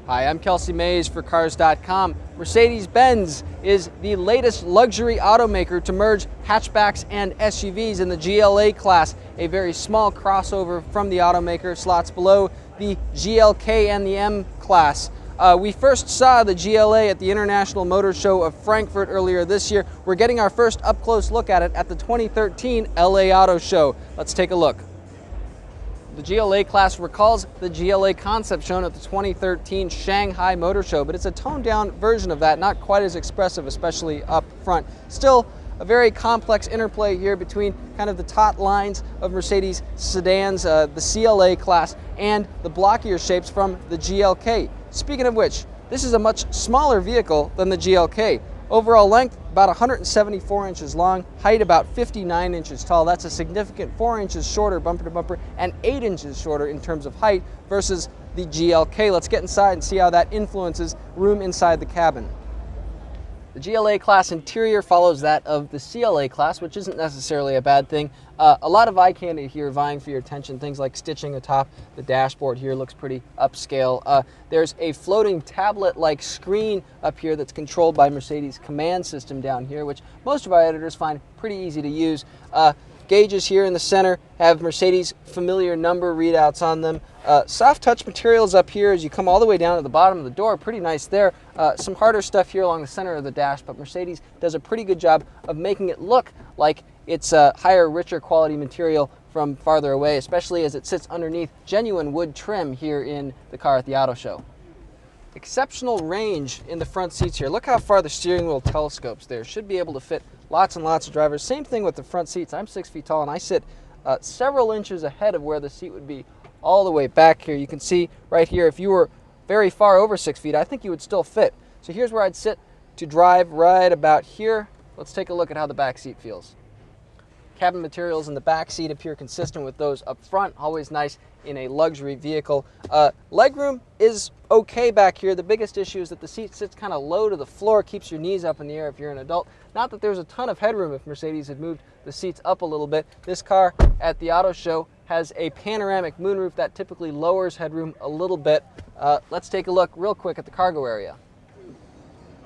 Hi, I'm Kelsey for Cars.com. Mercedes-Benz is the latest luxury automaker to merge hatchbacks and SUVs in the GLA-Class, a very small crossover from the automaker, slots below the GLK and the M-Class. We first saw the GLA at the International Motor Show of Frankfurt earlier this year. We're getting our first up-close look at it at the 2013 LA Auto Show. Let's take a look. The GLA-Class recalls the GLA concept shown at the 2013 Shanghai Motor Show, but it's a toned-down version of that, not quite as expressive, especially up front. Still, a very complex interplay here between kind of the taut lines of Mercedes sedans, the CLA class, and the blockier shapes from the GLK. Speaking of which, this is a much smaller vehicle than the GLK. Overall length, about 174 inches long, height about 59 inches tall. That's a significant 4 inches shorter bumper to bumper and 8 inches shorter in terms of height versus the GLK. Let's get inside and see how that influences room inside the cabin. The GLA class interior follows that of the CLA class, which isn't necessarily a bad thing. A lot of eye candy here vying for your attention. Things like stitching atop the dashboard here looks pretty upscale. There's a floating tablet-like screen up here that's controlled by Mercedes command system down here, which most of our editors find pretty easy to use. Gauges here in the center have Mercedes familiar number readouts on them. Soft touch materials up here as you come all the way down to the bottom of the door, pretty nice there. Some harder stuff here along the center of the dash, but Mercedes does a pretty good job of making it look like it's a higher, richer quality material from farther away, especially as it sits underneath genuine wood trim here in the car at the auto show. Exceptional range in the front seats here. Look how far the steering wheel telescopes there. Should be able to fit lots and lots of drivers. Same thing with the front seats. I'm 6 feet tall and I sit several inches ahead of where the seat would be all the way back here. You can see right here, if you were very far over 6 feet, I think you would still fit. So here's where I'd sit to drive right about here. Let's take a look at how the back seat feels. Cabin materials in the back seat appear consistent with those up front. Always nice in a luxury vehicle. Legroom is okay back here. The biggest issue is that the seat sits kind of low to the floor, keeps your knees up in the air if you're an adult. Not that there's a ton of headroom if Mercedes had moved the seats up a little bit. This car at the auto show has a panoramic moonroof that typically lowers headroom a little bit. Let's take a look real quick at the cargo area.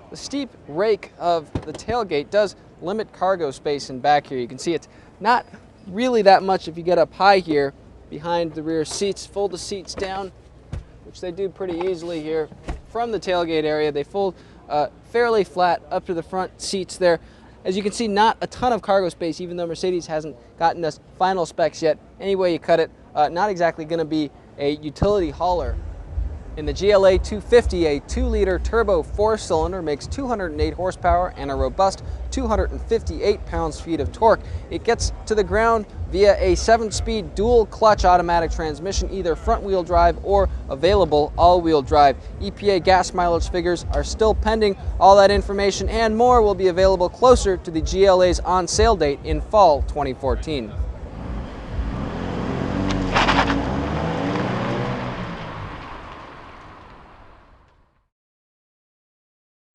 The steep rake of the tailgate does limit cargo space in back here. You can see it's not really that much if you get up high here behind the rear seats. Fold the seats down, which they do pretty easily here from the tailgate area. They fold fairly flat up to the front seats there. As you can see, not a ton of cargo space, even though Mercedes hasn't gotten us final specs yet. Any way you cut it, not exactly going to be a utility hauler. In the GLA 250, a 2-liter turbo 4-cylinder makes 208 horsepower and a robust 258 pounds-feet of torque. It gets to the ground via a 7-speed dual-clutch automatic transmission, either front-wheel drive or available all-wheel drive. EPA gas mileage figures are still pending. All that information and more will be available closer to the GLA's on-sale date in fall 2014.